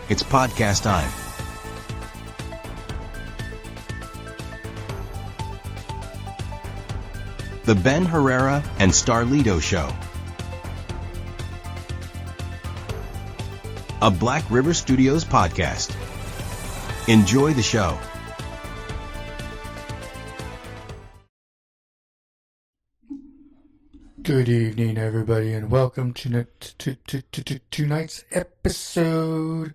It's podcast time. The Ben Herrera and Starlito Show. A Black River Studios podcast. Enjoy the show. Good evening, everybody, and welcome to tonight's episode.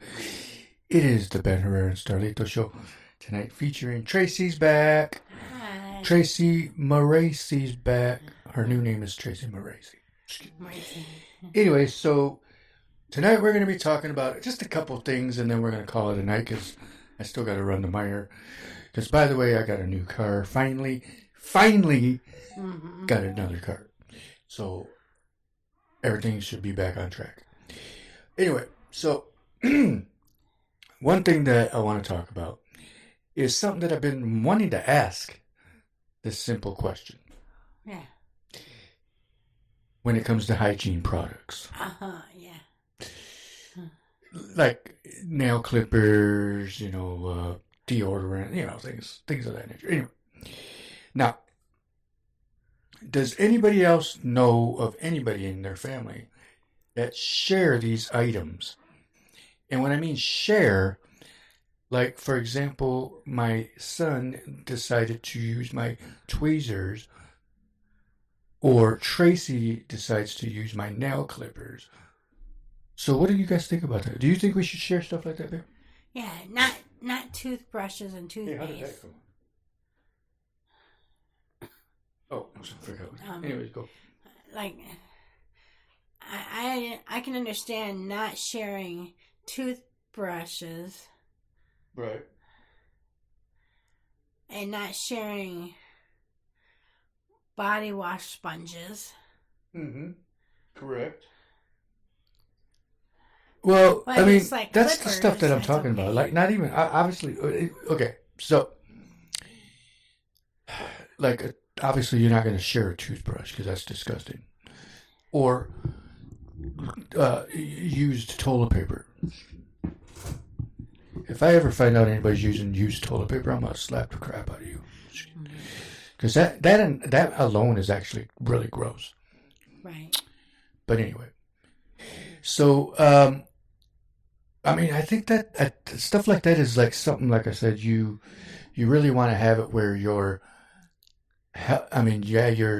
It is the Ben Herrera and Starlito Show. Tonight featuring Tracy's back. Hi. Tracy Moracy's back. Her new name is Tracy Moracy. Anyway, so tonight we're going to be talking about just a couple things, and then we're going to call it a night because I still got to run the mire. Because, by the way, I got a new car. Finally got another car. So, everything should be back on track. Anyway, so, one thing that I want to talk about is something that I've been wanting to ask. This simple question. Yeah. When it comes to hygiene products. Yeah. Like nail clippers, deodorant, things of that nature. Anyway. Now, does anybody else know of anybody in their family that share these items? And when I mean share, like, for example, my son decided to use my tweezers, or Tracy decides to use my nail clippers. So what do you guys think about that? Do you think we should share stuff like that, babe? Yeah, not toothbrushes and toothpaste. Hey, how did that come? Oh, I forgot. Anyways, go. Like, I can understand not sharing toothbrushes. Right. And not sharing body wash sponges. Mm-hmm. Correct. Well, But I mean, like that's the stuff that I'm talking about. Like, not even, obviously, okay, so, like, obviously you're not going to share a toothbrush because that's disgusting. Or used toilet paper. If I ever find out anybody's using used toilet paper, I'm going to slap the crap out of you. Because that alone is actually really gross. Right. But anyway. So, I mean, I think that stuff like that is like something, like I said, you really want to have it where you're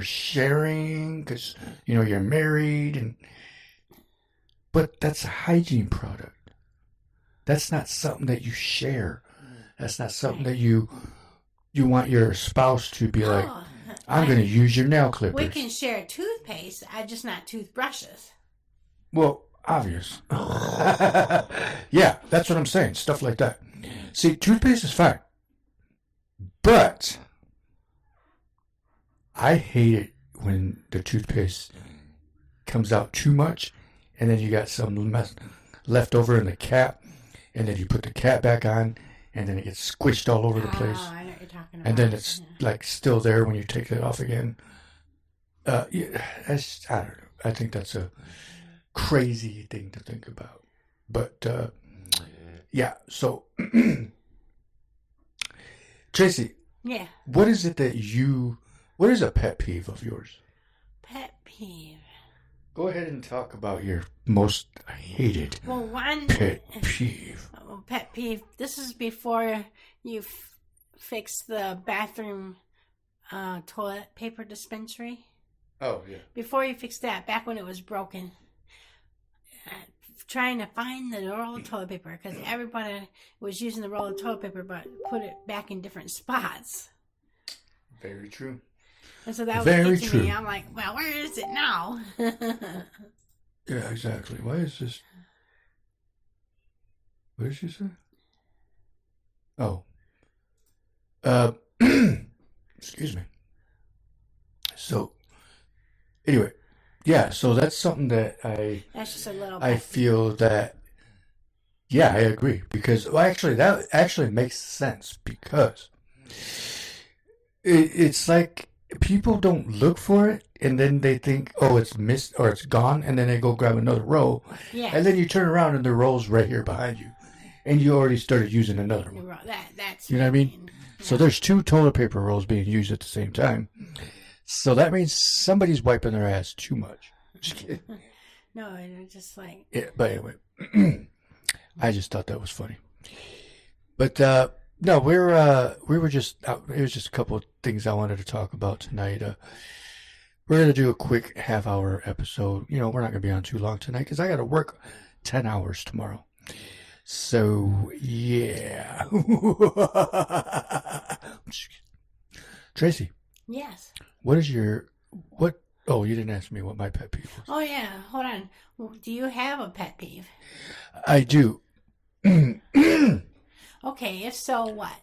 sharing because, you're married, but that's a hygiene product. That's not something that you share. That's not something that you want your spouse to be like, I'm going to use your nail clippers. We can share toothpaste, just not toothbrushes. Well, obvious. Yeah, that's what I'm saying. Stuff like that. See, toothpaste is fine. But I hate it when the toothpaste comes out too much and then you got some mess left over in the cap and then you put the cap back on and then it gets squished all over the place. I know what you're talking about. And then it's like still there when you take it off again. I don't know. I think that's a crazy thing to think about. But, yeah, so, Tracy. Yeah. What is it what is a pet peeve of yours? Pet peeve. Go ahead and talk about your most hated pet peeve. Pet peeve. This is before you fix the bathroom toilet paper dispensary. Oh, yeah. Before you fix that, back when it was broken, trying to find the roll of toilet paper because everybody was using the roll of toilet paper but put it back in different spots. Very true. And so that was very getting true. me. I'm like, well, where is it now? Yeah, exactly. Why is this? What did she say? Oh. Excuse me. So, anyway, yeah, so that's something that That's just a little I feel that, yeah, I agree. Because, that actually makes sense because it's like people don't look for it and then they think, oh, it's missed or it's gone, and then they go grab another roll. Yeah. And then you turn around and the roll's right here behind you. and you already started using another one. That's you know what I mean? So there's 2 toilet paper rolls being used at the same time. So that means somebody's wiping their ass too much. Just kidding. No, it's just like... Yeah, but anyway, I just thought that was funny. But no, we were just it was just a couple of things I wanted to talk about tonight. We're gonna do a quick half-hour episode. You know, we're not gonna be on too long tonight because I got to work 10 hours tomorrow. So yeah. Tracy. Yes. What? Oh, you didn't ask me what my pet peeve was. Oh yeah. Hold on. Do you have a pet peeve? I do. Okay. If so, what?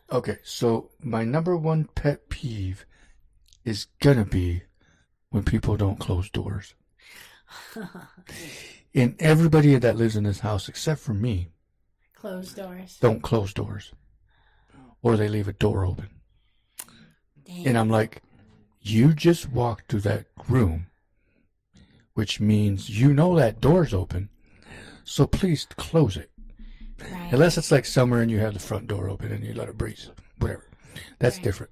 Okay, so my number 1 pet peeve is gonna be when people don't close doors. And everybody that lives in this house, except for me, Close doors. don't close doors. Or they leave a door open. Dang. And I'm like, you just walked through that room, which means you know that door's open, so please close it. Right. Unless it's like summer and you have the front door open and you let it breeze. Whatever. That's Right. different.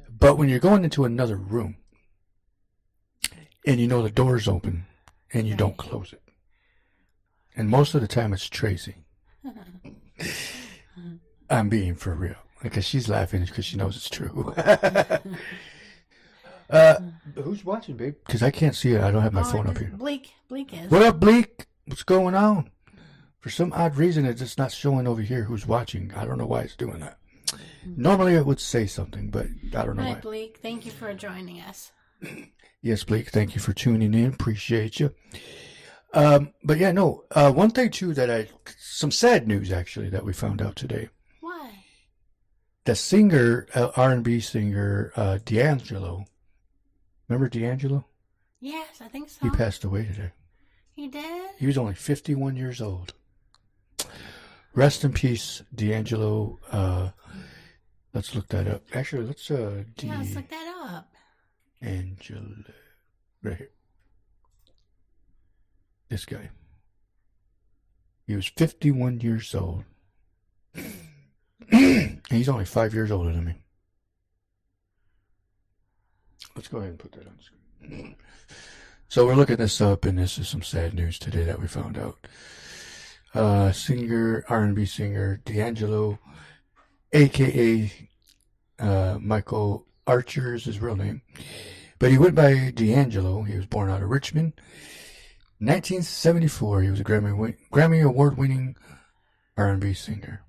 But when you're going into another room and you know the door's open and you Right. don't close it. And most of the time it's Tracy. I'm being for real. Because she's laughing because she knows it's true. Who's watching, babe? Because I can't see it. I don't have my phone up here. Bleak is. What up, Bleak? What's going on? For some odd reason, it's just not showing over here who's watching. I don't know why it's doing that. Normally, it would say something, but I don't know Hi, why. Bleak. Thank you for joining us. Yes, Bleak, thank you for tuning in. Appreciate you. But yeah, no. One thing, too, some sad news, actually, that we found out today. What? The singer, R&B singer, D'Angelo. Remember D'Angelo? Yes, I think so. He passed away today. He did? He was only 51 years old. Rest in peace, D'Angelo. Let's look that up. Actually, let's Let's look that up. D'Angelo. Right here. This guy. He was 51 years old. And he's only 5 years older than me. Let's go ahead and put that on screen. So we're looking this up, and this is some sad news today that we found out. Singer, R&B singer, D'Angelo, a.k.a. Michael Archer is his real name. But he went by D'Angelo. He was born out of Richmond. 1974, he was a Grammy Award-winning R&B singer.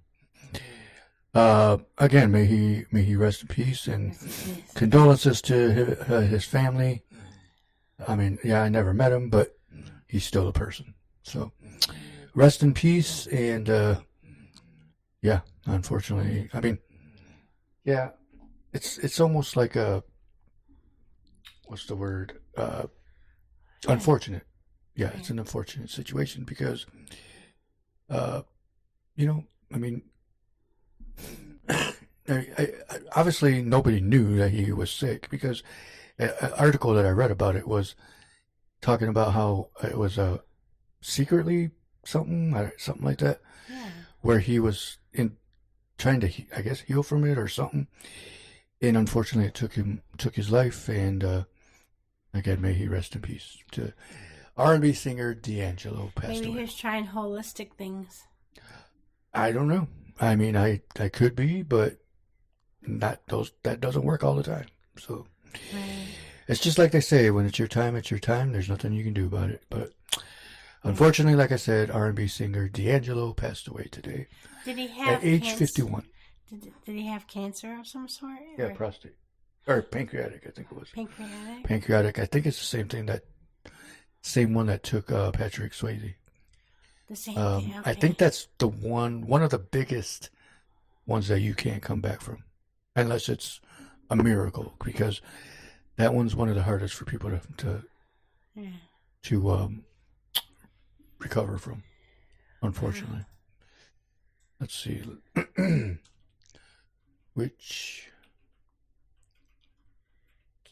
Again, may he rest in peace, and condolences to his family. I mean, yeah, I never met him, but he's still a person. So, rest in peace, and yeah, unfortunately, I mean, yeah, it's almost like what's the word? Unfortunate. Yeah, it's an unfortunate situation because, you know, I mean, obviously nobody knew that he was sick because an article that I read about it was talking about how it was secretly something like that, where he was trying to, I guess, heal from it or something, and unfortunately it took his life. And again, may he rest in peace. To R&B singer D'Angelo passed away. Maybe he was trying holistic things. I don't know. I mean, I could be, but that doesn't work all the time. So it's just like they say, when it's your time, it's your time. There's nothing you can do about it. But unfortunately, like I said, R&B singer D'Angelo passed away today. Did he have at age 51? Did he have cancer of some sort? Yeah, prostate. Or pancreatic, I think it was. Pancreatic? Pancreatic. I think it's the same one that took Patrick Swayze. The same thing. Okay. I think that's the one of the biggest ones that you can't come back from, unless it's a miracle, because that one's one of the hardest for people to recover from, unfortunately. Let's see. Which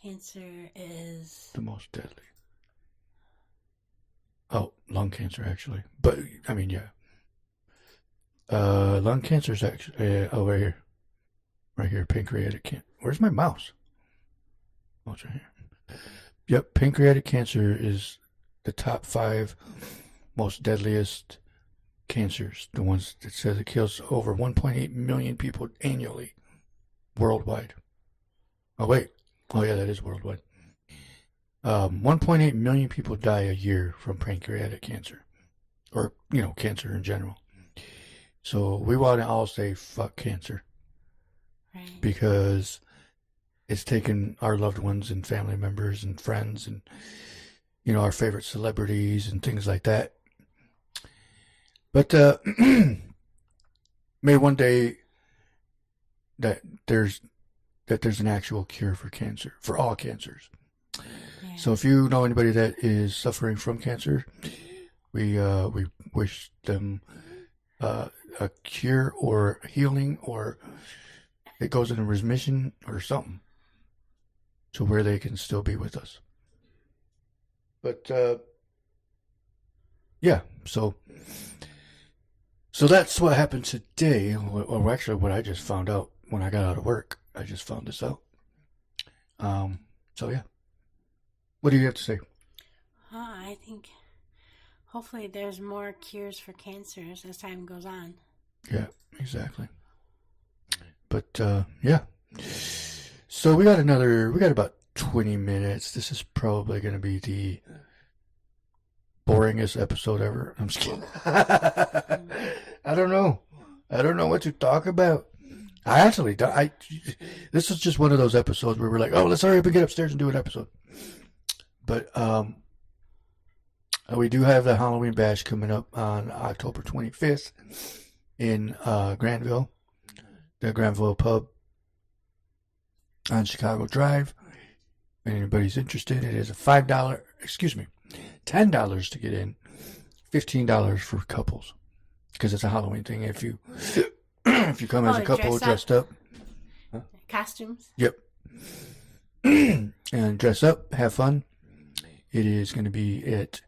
cancer is the most deadly? Oh, lung cancer, actually. But, I mean, yeah. Lung cancer is actually right here. Right here, pancreatic cancer. Where's my mouse? Oh, it's right here. Yep, pancreatic cancer is the top 5 most deadliest cancers. The ones that says it kills over 1.8 million people annually, worldwide. Oh wait, oh yeah, that is worldwide. 1.8 million people die a year from pancreatic cancer, or cancer in general. So we want to all say fuck cancer. Right. Because it's taken our loved ones and family members and friends and our favorite celebrities and things like that. But may one day that there's an actual cure for cancer, for all cancers. Yeah. So if you know anybody that is suffering from cancer, we wish them a cure or healing, or it goes into remission or something, to where they can still be with us. But yeah, so that's what happened today. Or actually, what I just found out when I got out of work. I just found this out. So yeah, what do you have to say? I think hopefully there's more cures for cancers as time goes on. Yeah, exactly. But yeah, so we got about 20 minutes. This is probably going to be the boringest episode ever. I'm just kidding. I don't know what to talk about. This is just one of those episodes where we're like, oh, let's hurry up and get upstairs and do an episode. But we do have the Halloween bash coming up on October 25th in Granville. The Granville Pub on Chicago Drive. If anybody's interested, it is $10 to get in, $15 for couples, because it's a Halloween thing. If you come as a couple dressed up. Huh? Costumes. Yep. And dress up, have fun. It is going to be at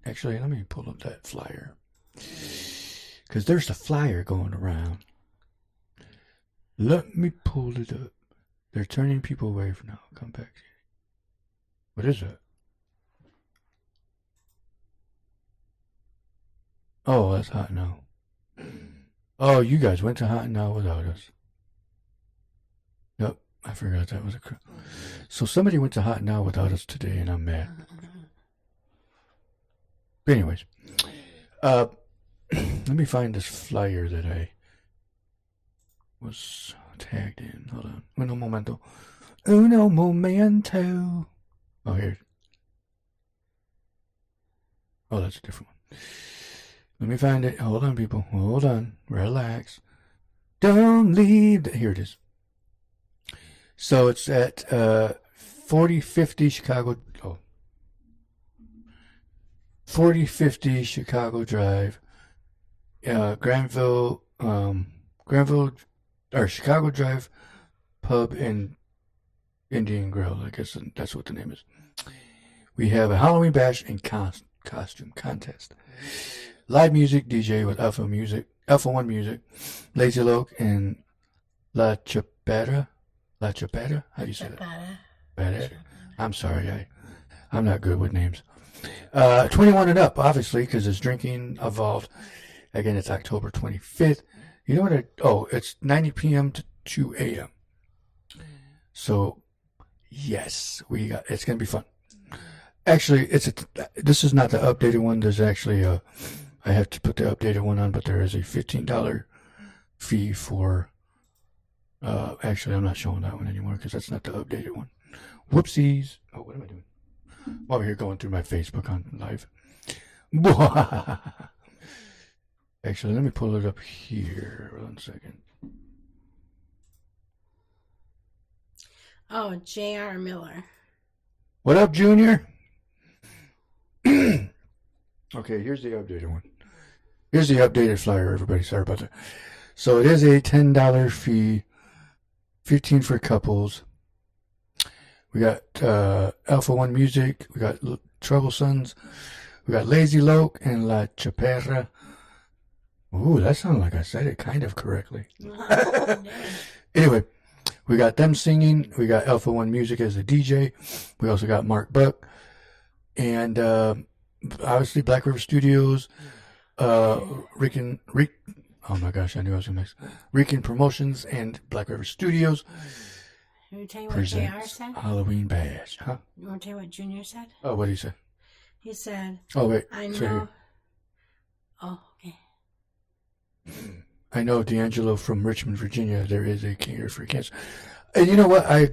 actually, let me pull up that flyer, because there's a flyer going around. Let me pull it up. They're turning people away from now. Come back. What is that? Oh, that's Hot Now. Oh, you guys went to Hot Now without us. Yep, I forgot that was So somebody went to Hot Now without us today, and I'm mad. But anyways, let me find this flyer that I was tagged in. Hold on. Uno momento. Oh, here. Oh, that's a different one. Let me find it. Hold on, people. Hold on. Relax. Don't leave. Here it is. So it's at 4050 Chicago. 4050 Chicago Drive. Granville, or Chicago Drive Pub and Indian Grill. I guess that's what the name is. We have a Halloween bash and costume contest. Live music, DJ with Alpha One Music, Lazy Loke, and La Chapera. How do you say that? I'm sorry, I'm not good with names. 21 and up, obviously, because it's drinking involved. Again, it's October 25th. You know what? It's 90 p.m. to 2 a.m. So, yes, it's going to be fun. Actually, this is not the updated one. There's actually I have to put the updated one on, but there is a $15 fee for, actually, I'm not showing that one anymore because that's not the updated one. Whoopsies. Oh, what am I doing? I'm over here going through my Facebook on live. Actually, let me pull it up here. 1 second. Oh, J.R. Miller. What up, Junior? Okay, here's the updated one. Here's the updated flyer, everybody. Sorry about that. So it is a $10 fee, $15 for couples. We got Alpha One Music. We got Trouble Sons. We got Lazy Loke and La Chapera. Ooh, that sounded like I said it kind of correctly. No. Anyway, we got them singing. We got Alpha One Music as a DJ. We also got Mark Buck. And obviously Black River Studios. Oh my gosh, I knew I was going to mix. Rican Promotions and Black River Studios. Let me tell you what JR presents said. Halloween Bash. Huh? You want to tell you what Junior said? Oh, what did he say? He said, Oh, wait. I It's know. right here. Oh, okay. I know D'Angelo from Richmond, Virginia. There is a cure for cancer. And you know what? I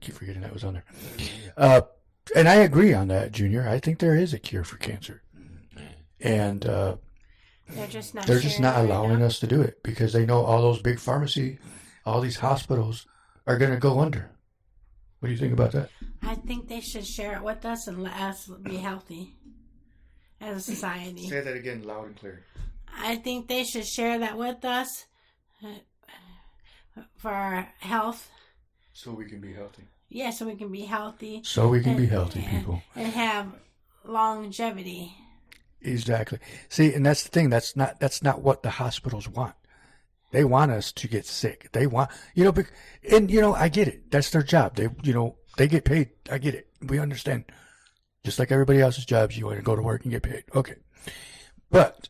keep forgetting that was on there. And I agree on that, Junior. I think there is a cure for cancer. And They're just not, allowing us to do it because they know all those big pharmacy, all these hospitals are going to go under. What do you think about that? I think they should share it with us and let us be healthy as a society. Say that again loud and clear. I think they should share that with us for our health. So we can be healthy. Yeah, so we can be healthy. So we can be healthy, people. And have longevity. Exactly. See, and that's the thing. That's not what the hospitals want. They want us to get sick. They want, I get it. That's their job. They get paid. I get it. We understand. Just like everybody else's jobs, you want to go to work and get paid. Okay. But,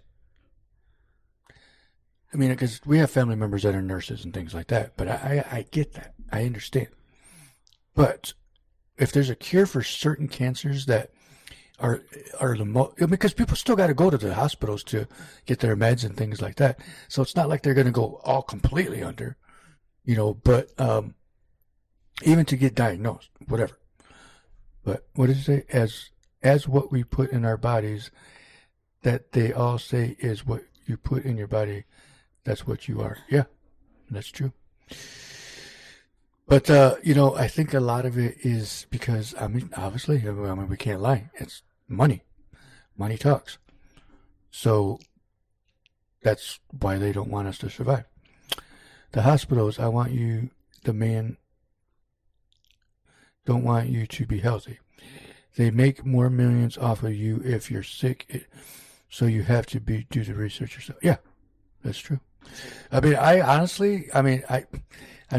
I mean, because we have family members that are nurses and things like that. But I get that. I understand. But if there's a cure for certain cancers that are the most, because people still got to go to the hospitals to get their meds and things like that. So it's not like they're going to go all completely under, but even to get diagnosed, whatever. But what does it say? As what we put in our bodies, that they all say is what you put in your body, that's what you are. Yeah, that's true. But, I think a lot of it is because, obviously, we can't lie. It's money. Money talks. So that's why they don't want us to survive. The hospitals, don't want you to be healthy. They make more millions off of you if you're sick, so you have to do the research yourself. Yeah, that's true. I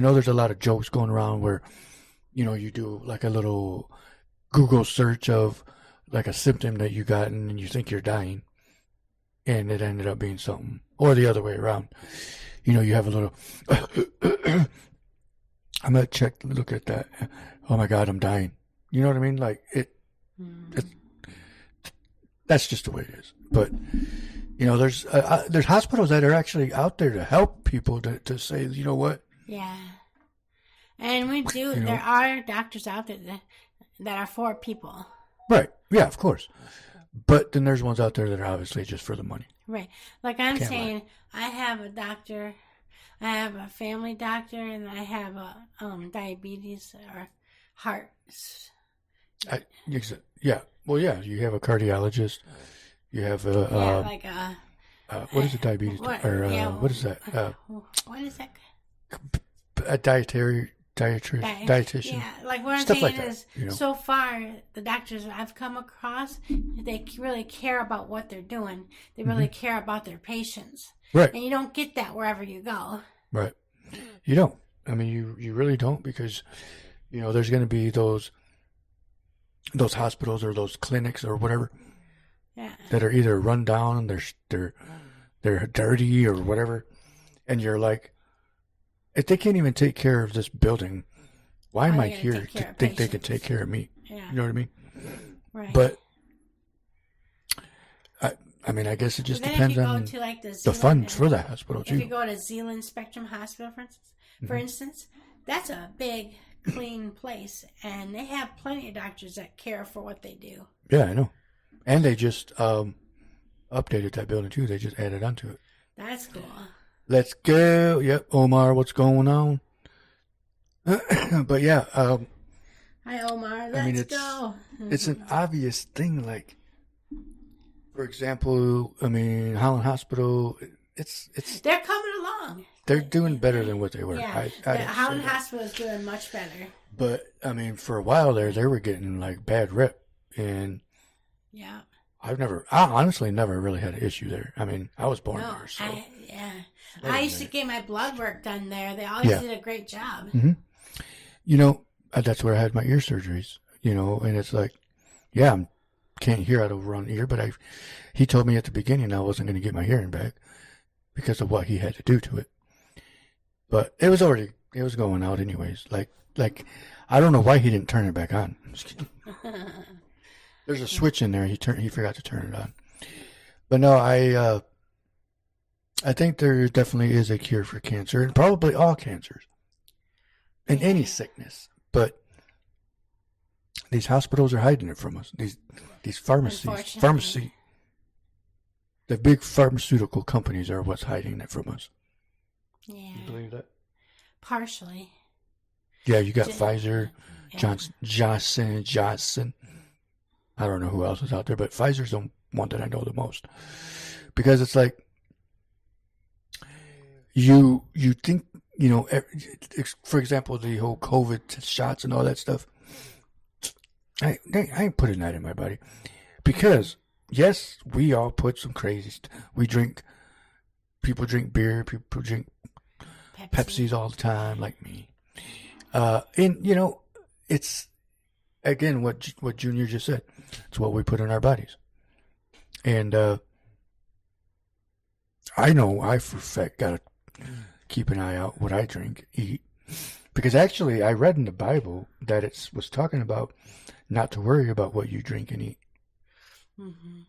know there's a lot of jokes going around where, you do like a little Google search of like a symptom that you got and you think you're dying and it ended up being something, or the other way around. You have a little, I'm going to look at that. Oh my God, I'm dying. You know what I mean? Like that's just the way it is. But, there's hospitals that are actually out there to help people to say, you know what? Yeah. And we do, there are doctors out there that are for people. Right. Yeah, of course. But then there's ones out there that are obviously just for the money. Right. Like I'm saying, I have a doctor, I have a family doctor, and I have a diabetes or heart. Yeah. Well, yeah, you have a cardiologist. You have a... what is a diabetes? What is that? What is that? A dietitian. Yeah, like what I'm Stuff saying like is, that, so far, the doctors I've come across, they really care about what they're doing. They really care about their patients. Right. And you don't get that wherever you go. Right. You don't. I mean, you really don't, because, there's going to be those hospitals or those clinics or whatever that are either run down, they're dirty or whatever, and you're like, if they can't even take care of this building, why am I here to think they can take care of me? Yeah. You know what I mean? Right. But I guess it just depends on the funds for that hospital too. If you go to Zealand Spectrum Hospital, for instance, that's a big, clean place, and they have plenty of doctors that care for what they do. Yeah, I know. And they just updated that building too. They just added onto it. That's cool. Let's go. Yep, Omar, what's going on? But yeah. Hi, Omar. Let's go. It's an obvious thing. Like, for example, Holland Hospital. It's. They're coming along. They're doing better than what they were. Yeah, Holland Hospital is doing much better. But for a while there, they were getting like bad rep, and yeah, I honestly never really had an issue there. I mean, I was born there, so. I used to get my blood work done there. They always did a great job. Mm-hmm. You know, that's where I had my ear surgeries, you know, and it's like, yeah, I can't hear out of one ear, but he told me at the beginning I wasn't going to get my hearing back because of what he had to do to it. But it was going out anyways. Like, I don't know why he didn't turn it back on. I'm just kidding. There's a switch in there. He forgot to turn it on. But no, I think there definitely is a cure for cancer, and probably all cancers, and any sickness. But these hospitals are hiding it from us. These pharmacy, the big pharmaceutical companies are what's hiding it from us. Yeah. You believe that? Partially. Yeah, you got Pfizer, Johnson & Johnson. I don't know who else is out there, but Pfizer's the one that I know the most. Because it's like, you think, you know, for example, the whole COVID shots and all that stuff, I ain't putting that in my body. Because, yes, we all put some crazy stuff. People drink beer, people drink Pepsis all the time, like me. And, you know, it's, again, what Junior just said. It's what we put in our bodies. And I know I, for a fact, got to keep an eye out what I drink, eat. Because actually, I read in the Bible that it was talking about not to worry about what you drink and eat. Mm-hmm.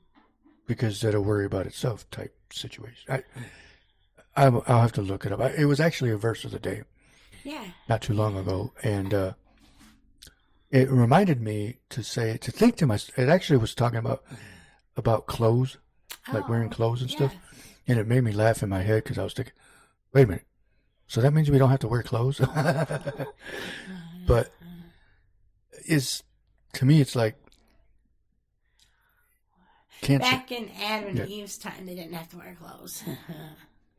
Because that'll worry about itself type situation. I'll have to look it up. It was actually a verse of the day. Yeah. Not too long ago. And it reminded me to think to myself. It actually was talking about clothes, like wearing clothes and stuff. And it made me laugh in my head because I was thinking, wait a minute. So that means we don't have to wear clothes? But to me, it's like cancer. Back in Adam and Eve's time, they didn't have to wear clothes.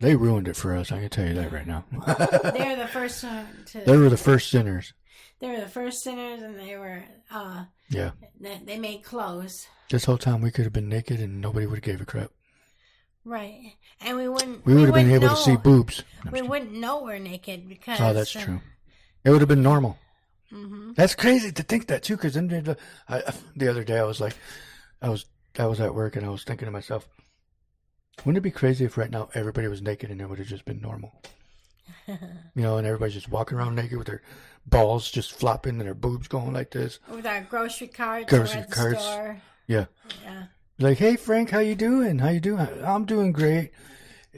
They ruined it for us. I can tell you that right now. They were the first They were the first sinners. They were the first sinners, and they were. They made clothes. This whole time we could have been naked, and nobody would have gave a crap. Right, and we wouldn't. We would have been able to see boobs. We wouldn't know we're naked because. Oh, that's true. It would have been normal. Mm-hmm. That's crazy to think that too. Because then the other day I was like, I was at work and I was thinking to myself, wouldn't it be crazy if right now everybody was naked and it would have just been normal? You know, and everybody's just walking around naked with their balls just flopping and their boobs going like this. With our grocery carts. Store. Yeah. Like, hey, Frank, how you doing? How you doing? I'm doing great.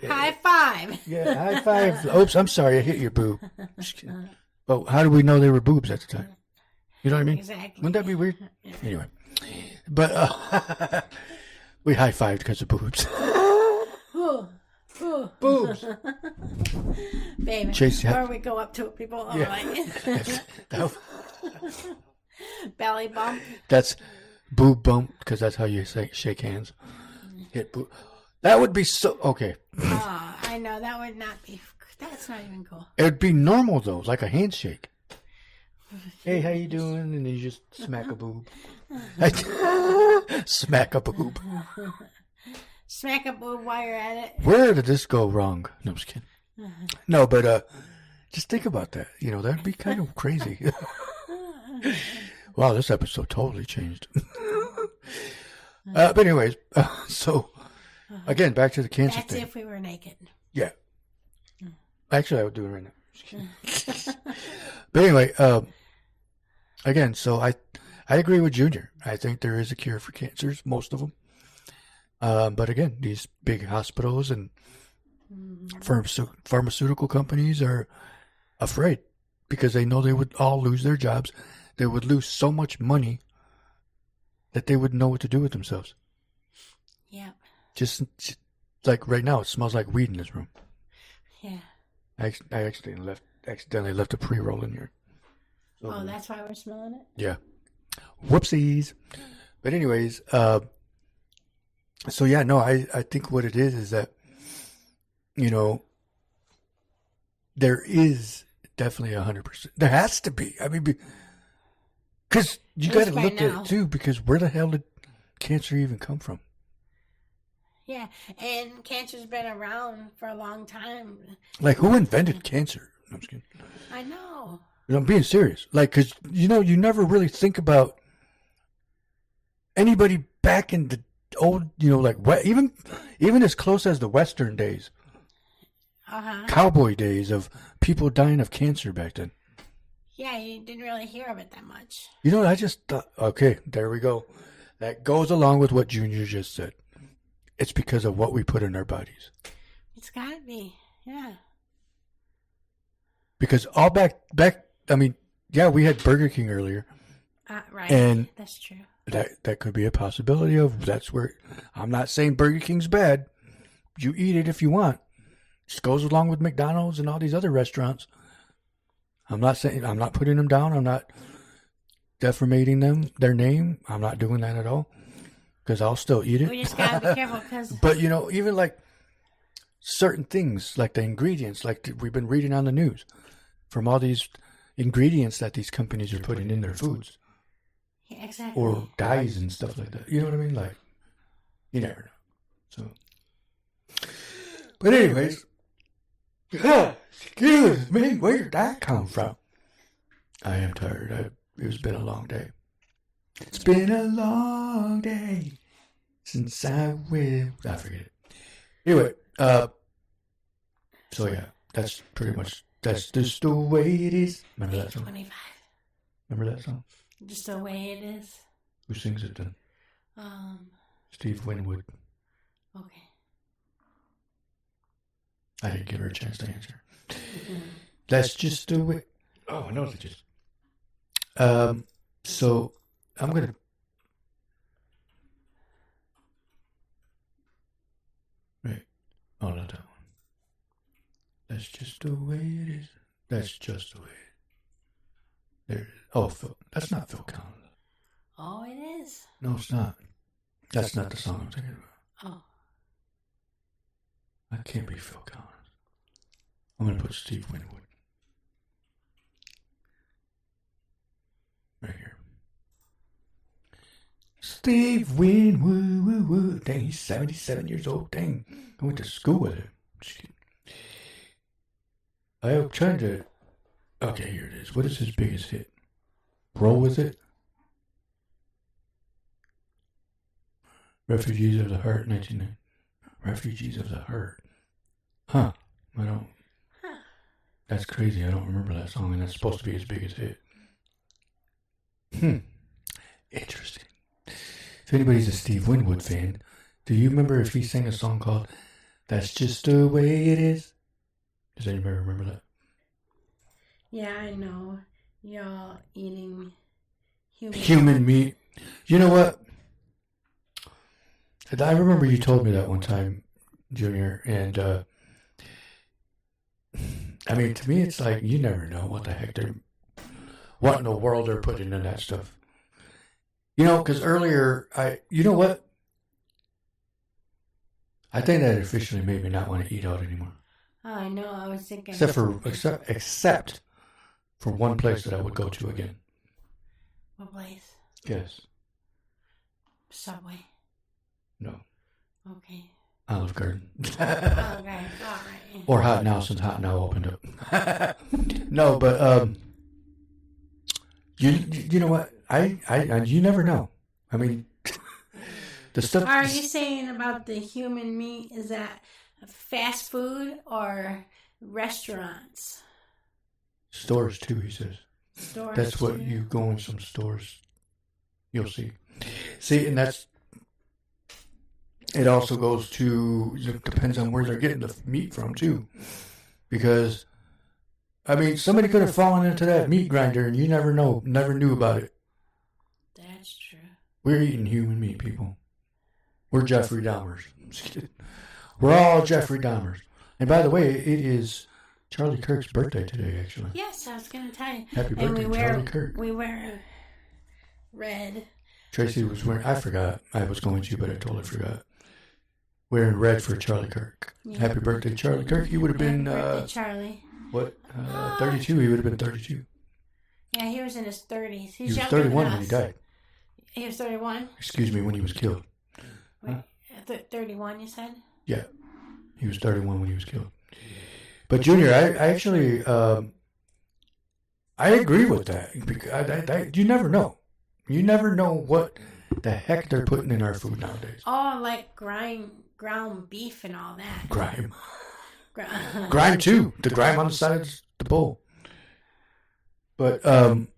High five. Yeah, high five. Oops, I'm sorry, I hit your boob. But how do we know they were boobs at the time? You know what I mean? Exactly. Wouldn't that be weird? Yeah. Anyway. But we high-fived because of boobs. Boobs. Baby. Chase, or we go up to people. Oh, yeah. Belly bump. That's boob bump because that's how you shake hands. Hit boob. That would be so... Okay. Oh, I know. That would not be... That's not even cool. It would be normal, though. Like a handshake. Hey, how you doing? And then you just smack a boob. Smack a boob. Smack a boob while you're at it. Where did this go wrong? No, I'm just kidding. No, but just think about that. You know, that'd be kind of crazy. Wow, this episode totally changed. But anyways, so again, back to the cancer thing. That's if we were naked. Yeah. Actually, I would do it right now. But anyway, again, so I agree with Junior. I think there is a cure for cancers, most of them. But again, these big hospitals and pharmaceutical companies are afraid because they know they would all lose their jobs. They would lose so much money that they wouldn't know what to do with themselves. Yeah. Just like right now, it smells like weed in this room. Yeah. I accidentally left a pre-roll in here. So, oh, that's why we're smelling it? Yeah. Whoopsies. But anyways, so yeah, no, I think what it is that, you know, there is definitely 100%. There has to be. I mean, because you got to look at it too, because where the hell did cancer even come from? Yeah, and cancer's been around for a long time. Like, who invented cancer? No, I'm just kidding. I know. I'm being serious. Like, because, you never really think about anybody back in the old, like, even as close as the Western days. Cowboy days of people dying of cancer back then. Yeah, you didn't really hear of it that much. I just thought, okay, there we go. That goes along with what Junior just said. It's because of what we put in our bodies. It's got to be, yeah. Because all back, I mean, yeah, we had Burger King earlier. Right, and that's true. That could be a possibility of, that's where, I'm not saying Burger King's bad. You eat it if you want. Just goes along with McDonald's and all these other restaurants. I'm not putting them down. I'm not defamating their name. I'm not doing that at all. Because I'll still eat it. We just got to be careful. But, even like certain things, like the ingredients, like we've been reading on the news, from all these ingredients that these companies are putting in their foods. Yeah, exactly. Or dyes and stuff like that. You know what I mean? Like, you never know. So, but anyways, excuse me, where did that come from? I am tired. It's been a long day. It's been a long day since I forget it. Anyway, so yeah, that's pretty much, that's just the way it is. Remember that song? 25. Remember that song? Just the way it is. Who sings it then? Steve Winwood. Okay. I didn't give her a chance to answer. That's just the way. Oh, no, it's just. So I'm gonna. Right. Oh, not that one. That's just the way it is. That's just the way it is. There it is. Oh, Phil. That's not Phil Collins. Oh, it is. No, it's not. That's not the song I'm thinking about. Oh. That can't be Phil Collins. I'm going to put Steve Winwood. Right here. Steve Winwood. Dang, he's 77 years old. Dang, I went to school with him. I'm trying to... Okay, here it is. What is his biggest hit? Roll With It? Refugees of the Heart, 1990. Refugees of the Heart. Huh. I don't... That's crazy. I don't remember that song, and that's supposed to be his biggest hit. Interesting. If anybody's a Steve Winwood fan, do you remember if he sang a song called That's Just the Way It Is? Does anybody remember that? Yeah, I know. Y'all eating human meat. You know what? I remember you told me that one time, Junior, and I mean, to me, it's like you never know what the heck what in the world they're putting in that stuff. Because earlier, you know what? I think that officially made me not want to eat out anymore. Oh, I know. I was thinking. Except for one place that I would go to again. What place? Yes. Subway. No. Okay. Olive Garden. Okay. All right. Or Hot Now, since Hot Now opened up. No, but you know what? I you never know. I mean, the stuff. Are you saying about the human meat? Is that fast food or restaurants? Stores too, he says. Stores. That's what you go in some stores. You'll see. See, and that's. It also goes to, it depends on where they're getting the meat from, too. Because, I mean, somebody could have fallen into that meat grinder and you never knew about it. That's true. We're eating human meat, people. We're Jeffrey Dahmers. We're all Jeffrey Dahmers. And by the way, it is Charlie Kirk's birthday today, actually. Yes, I was going to tell you. Happy birthday, Charlie Kirk. We wear red. Tracy was wearing, I forgot. I was going to, but I totally forgot. Wearing red for Charlie Kirk. Yeah. Happy birthday, Charlie Kirk. He would have been... Charlie. What? 32? He would have been 32. Yeah, he was in his 30s. He was 31 when he died. He was 31? Excuse me, when he was killed. Wait, 31, you said? Yeah, he was 31 when he was killed. But Junior, I actually, I agree with that. Because you never know. You never know what the heck they're putting in our food nowadays. Oh, like ground beef and all that. Grime. Grime too. The grime on the side of the bowl. But I'm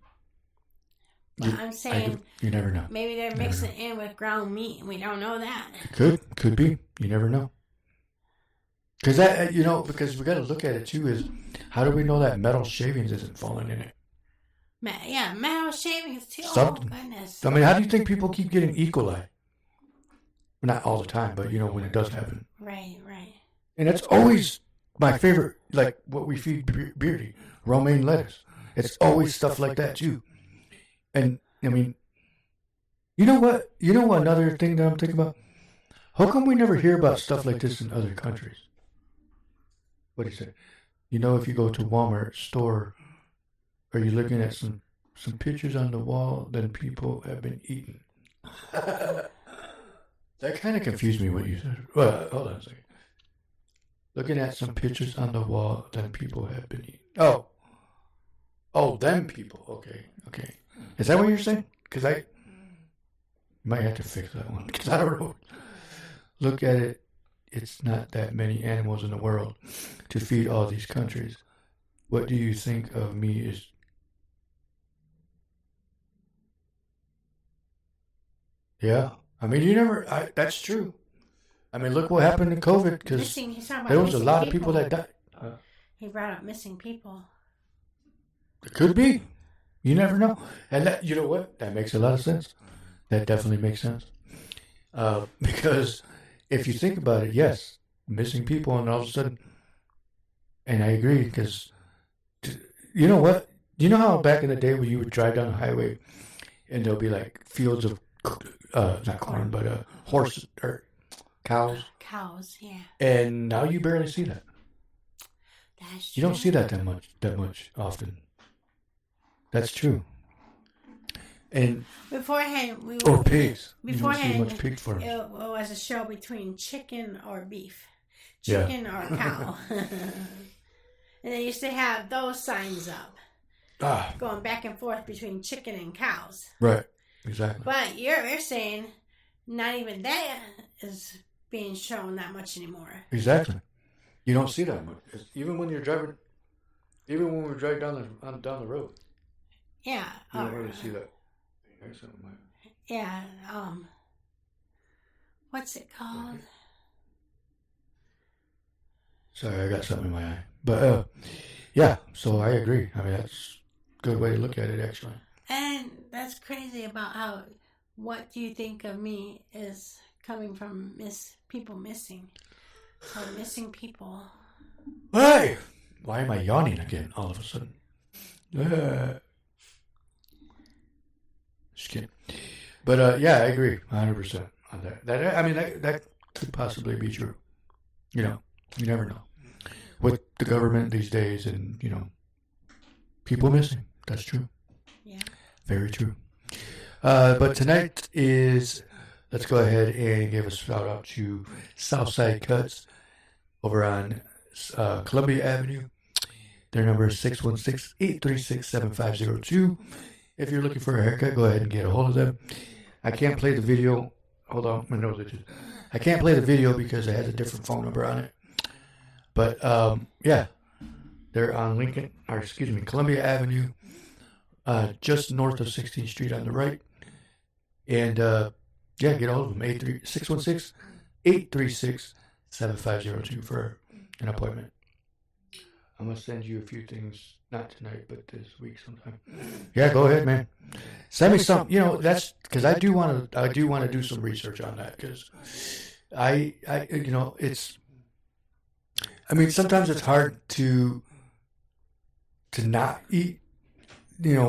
saying you never know. maybe they're mixing it in with ground meat and we don't know that. Could be. You never know. Because that, because we got to look at it too. Is how do we know that metal shavings isn't falling in it? Yeah, metal shavings too. Something. Oh goodness. I mean, how do you think people keep getting E. coli? Well, not all the time, but when it does happen. Right. And it's always my favorite, like what we feed Beardy, romaine lettuce. It's always stuff like that too. And I mean, you know what? Another thing that I'm thinking about. How come we never hear about stuff like this in other countries? What do you say? If you go to Walmart store, are you looking at some pictures on the wall that people have been eating? That kind of confused me what you said. Well, hold on a second. Looking at some pictures on the wall that people have been eating. Oh, them people. Okay. Is that what you're saying? Because you might have to fix that one. Because I don't know. Look at it. It's not that many animals in the world to feed all these countries. What do you think of me is... Yeah. I mean, that's true. I mean, look what happened in COVID, because there was a lot of people that died. He brought up missing people. It could be. You never know. And that, you know what? That makes a lot of sense. That definitely makes sense. Because if you think about it, yes, missing people, and all of a sudden, and I agree, because you know what? You know how back in the day when you would drive down the highway and there'll be like fields of, not corn, but horses or cows? Cows, yeah. And now you barely see that. That's true. You don't see that much often. That's true. And beforehand, or pigs. Beforehand, you don't see much pig farms. It was a show between chicken or beef, chicken or cow, and they used to have those signs up, going back and forth between chicken and cows. Right. Exactly. But you're saying not even that is being shown that much anymore. Exactly. You don't see that much, even when you're driving. Even when we drive down the road. Yeah. You don't really see that. Yeah. What's it called? Sorry, I got something in my eye. But yeah. So I agree. I mean, that's a good way to look at it, actually. And that's crazy about how. What do you think of me is coming from people missing? So missing people. Hey! Why am I yawning again all of a sudden? Just kidding. But yeah, I agree 100% on that. That could possibly be true. You never know. With the government these days and, people missing. That's true. Yeah. Very true. But tonight is, let's go ahead and give a shout out to Southside Cuts over on Columbia Avenue. Their number is 616-836-7502. If you're looking for a haircut, go ahead and get a hold of them. I can't play the video. Hold on, my nose itches. I can't play the video because it has a different phone number on it. But yeah, they're on Columbia Avenue, just north of 16th Street on the right. And yeah, get a hold of them. 616-836-7502 for an appointment. I'm gonna send you a few things, not tonight, but this week sometime. Yeah, go ahead, man. Send me some. That's because I do want to do some research on that, because it's. I mean, sometimes it's hard to not eat,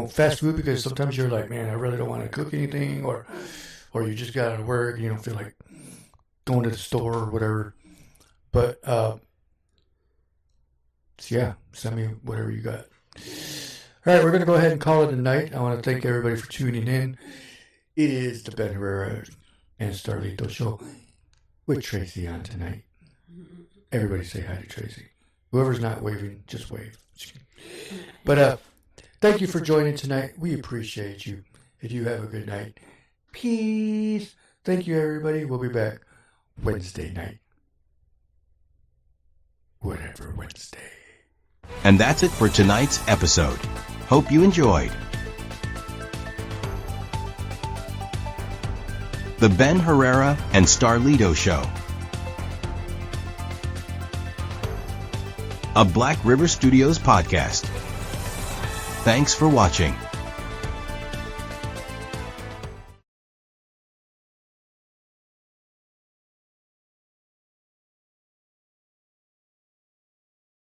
fast food, because sometimes you're like, man, I really don't want to cook anything, or you just got out of work, and you don't feel like going to the store or whatever. But yeah, send me whatever you got. All right, we're going to go ahead and call it a night. I want to thank everybody for tuning in. It is the Ben Herrera and Starlito show with Tracy on tonight. Everybody say hi to Tracy. Whoever's not waving, just wave. But thank you for joining tonight. We appreciate you. And you have a good night. Peace. Thank you, everybody. We'll be back Wednesday night. Whatever Wednesday. And that's it for tonight's episode. Hope you enjoyed. The Ben Herrera and Starlito Show. A Black River Studios podcast. Thanks for watching.